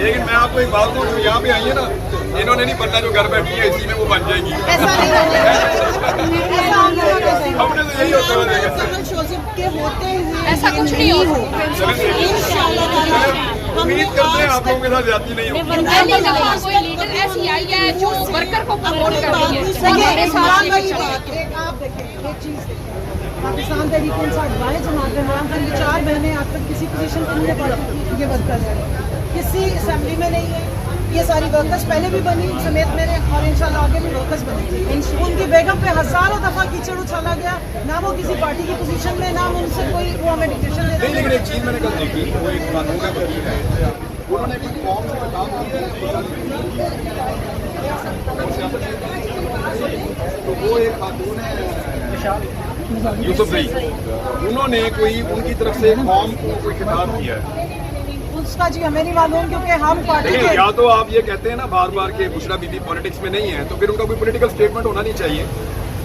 لیکن میں آپ کو ایک بات کہوں، جو یہاں پہ آئی ہے نا، انہوں نے نہیں بننا جو گھر بیٹھی ہے اسی میں وہ بن جائے گی. ہم نے تو یہی ایسا کچھ نہیں ہوتا. امید کرتے ہیں آپ لوگوں کے ساتھ زیادتی نہیں ہوگی. کوئی لیڈر ایسی آئی ہے جو ورکر کو پروموٹ کر رہی ہے. آپ دیکھیں ایک چیز پاکستان تحریک انصاف بائیں جماعت ہے، یہ 4 بہنیں آج تک کسی پوزیشن پہ نہیں پڑی. یہ ورکر ہے کسی اسمبلی میں نہیں ہے. یہ ساری ورکرز پہلے بھی بنی سمیت میرے، اور انشاءاللہ آگے بھی ورکرز بنیں. ان کی بیگم پہ ہزاروں دفعہ کیچڑ اچھالا گیا، نہ وہ کسی پارٹی کی پوزیشن میں، نہ ان سے کوئی وہ ہمیں ڈکٹیشن دیتے. نہیں، لیکن ایک چیز میں نے کل دیکھی، وہ ایک قانون کا وکیل ہے، انہوں نے کچھ قوم سے خطاب کیا تو وہ ایک خاتون ہے یوسف بھائی، انہوں نے کوئی ان کی طرف سے قوم کو کوئی خطاب کیا ہے. اس کا جی ہمیں نہیں معلوم، کیونکہ ہم پارٹی دیکھیں، کے یا تو آپ یہ کہتے ہیں نا بار بار کہ بشرا بی بی پالیٹکس میں نہیں ہے، تو پھر ان کا کوئی پولیٹیکل اسٹیٹمنٹ ہونا نہیں چاہیے،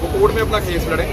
وہ کورٹ میں اپنا کیس لڑیں.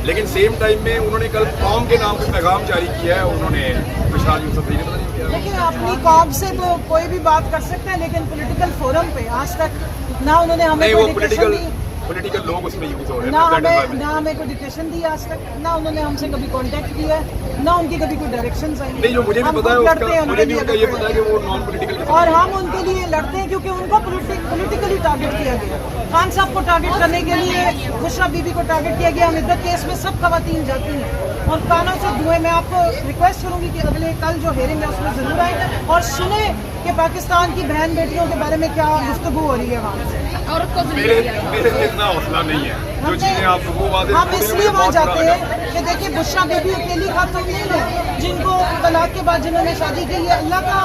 لیکن سیم ٹائم میں انہوں نے کل قوم کے نام پہ پیغام جاری کیا ہے، انہوں نے بشرا یوسف بھائی نے پتہ نہیں کیا. لیکن اپنی قوم سے تو کوئی بھی بات کر سکتے ہیں، لیکن پولیٹیکل فورم پہ آج تک نہ انہوں نے ہمیں نہیں، وہ کوئی ڈکٹیشن دی، پولیٹیکل لوگ اس میں یوز ہو رہے نہ ہمیں کوئی ڈکٹیشن دی آج تک، نہ انہوں نے ہم سے کبھی کانٹیکٹ کیا ہے، نہ ان کی کبھی کوئی ڈائریکشنز آئی. نہیں، جو مجھے بھی پتا ہے مجھے بھی ان کا یہ پتا ہے کہ وہ نان پولیٹیکل، اور ہم ان کے لیے لڑتے ہیں کیونکہ ان کو پولیٹیکلی ٹارگٹ کیا گیا. خان صاحب کو ٹارگٹ کرنے کے لیے بشرا بی بی کو ٹارگٹ کیا گیا. عدت کیس میں سب خواتین جاتی ہیں اور کانوں سے دھوئیں. میں آپ کو ریکویسٹ کروں گی کہ اگلے کل جو ہیئرنگ ہے اس میں ضرور آئیں اور سنیں کہ پاکستان کی بہن بیٹیوں کے بارے میں کیا گفتگو ہو رہی ہے وہاں سے. میرے سے اتنا حوصلہ نہیں ہے جو چیزیں آپ کو ہم اس لیے وہاں جاتے ہیں کہ دیکھیں بشرا بی بی اکیلی خاتون نہیں ہے جن کو طلاق کے بعد جنہوں نے شادی کی ہے. اللہ کا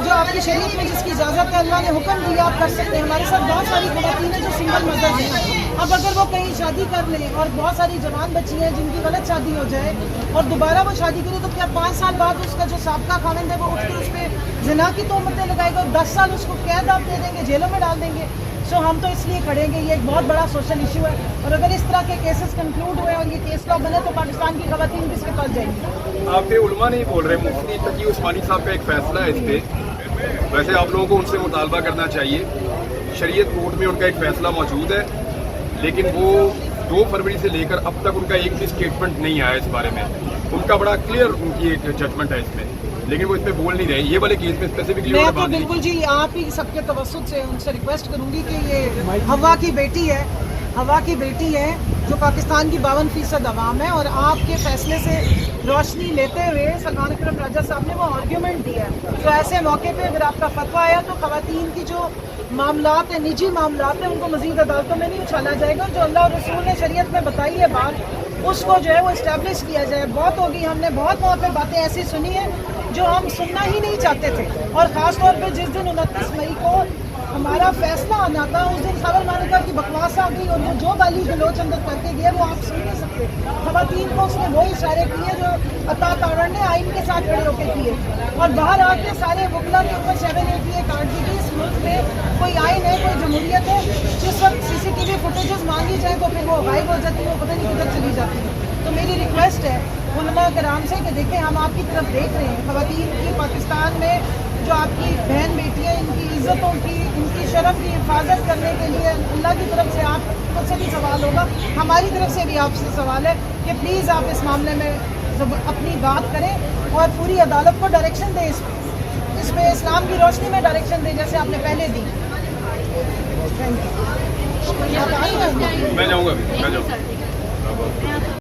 جو آپ کی شریعت میں جس کی اجازت ہے، اللہ نے حکم دیا آپ کر سکتے ہیں. ہمارے ساتھ بہت ساری خواتین ہیں جو سنگل مدر ہیں. اب اگر وہ کہیں شادی کر لیں اور بہت ساری جوان بچی ہیں جن کی غلط شادی ہو جائے اور دوبارہ وہ شادی کرے، تو کیا 5 سال بعد اس کا جو سابقہ خاوند ہے وہ اٹھ کے اس پہ زنا کی تہمتیں لگائے گا اور 10 سال اس کو قید آپ دے دیں گے، جیلوں میں ڈال دیں گے. سو ہم تو اس لیے کھڑیں گے، یہ ایک بہت بڑا سوشل ایشو ہے، اور اگر اس طرح کے کیسز کنکلوڈ ہوئے اور یہ کیس لا بنے تو پاکستان کی خواتین کس کے پاس جائیں گی. آپ کے علماء نہیں بول رہے، مفتی تقی عثمانی صاحب کا ایک فیصلہ ہے اس پہ. ویسے آپ لوگوں کو ان سے مطالبہ کرنا چاہیے. شریعت کورٹ میں ان کا ایک فیصلہ موجود ہے، لیکن وہ 2 فروری سے لے کر اب تک ان کا ایک بھی اسٹیٹمنٹ نہیں آیا اس بارے میں. ان کا بڑا کلیئر ان کی ایک ججمنٹ ہے اس میں، لیکن وہ اس پہ بول نہیں رہے. یہ والے کیس میں اسپیسیفکلی میں تو بالکل جی آپ ہی سب کے توسط سے ان سے ریکویسٹ کروں گی کہ یہ ہوا کی بیٹی ہے، ہوا کی بیٹی ہے جو پاکستان کی 52% عوام ہے، اور آپ کے فیصلے سے روشنی لیتے ہوئے سلمان اکرم راجہ صاحب نے وہ آرگیومنٹ دیا ہے. تو ایسے موقع پہ اگر آپ کا فتویٰ آیا تو خواتین کی جو معاملات ہیں، نجی معاملات ہیں، ان کو مزید عدالتوں میں نہیں اچھالا جائے گا. جو اللہ اور رسول نے شریعت میں بتائی ہے بات، اس کو جو ہے وہ اسٹیبلش کیا جائے. بہت ہوگی، ہم نے بہت موقع باتیں ایسی سنی ہیں جو ہم سننا ہی نہیں چاہتے تھے، اور خاص طور پہ جس دن 29 مئی کو ہمارا فیصلہ آنا تھا اس دن خبر مانکا کی بکواس آ گئی، اور وہ جو گالی گلوچ اندر کر کے گیا وہ آپ سن نہیں سکتے. خواتین کو اس نے وہ اشارے کیے جو عطا تاور نے آئین کے ساتھ کھڑے ہو کے کیے، اور باہر آ کے سارے وکلا کے اوپر 780 کاٹ دی گئی. اس ملک میں کوئی آئین ہے، کوئی جمہوریت ہے؟ جس وقت CCTV فوٹیجز مانگی جائیں تو پھر وہ غائب ہو جاتی ہے، وہ پتہ نہیں کدھر چلی جاتی ہے. تو میری ریکویسٹ ہے علماء کرام سے کہ دیکھیں ہم آپ کی طرف دیکھ رہے ہیں. خواتین کی پاکستان میں جو آپ کی بہن بیٹیاں، ان کی عزتوں کی، ان کی شرف کی حفاظت کرنے کے لیے اللہ کی طرف سے آپ خود سے بھی سوال ہوگا، ہماری طرف سے بھی آپ سے سوال ہے کہ پلیز آپ اس معاملے میں اپنی بات کریں اور پوری عدالت کو ڈائریکشن دیں. اس پہ اسلام کی روشنی میں ڈائریکشن دیں جیسے آپ نے پہلے دی. میں جاؤں گا.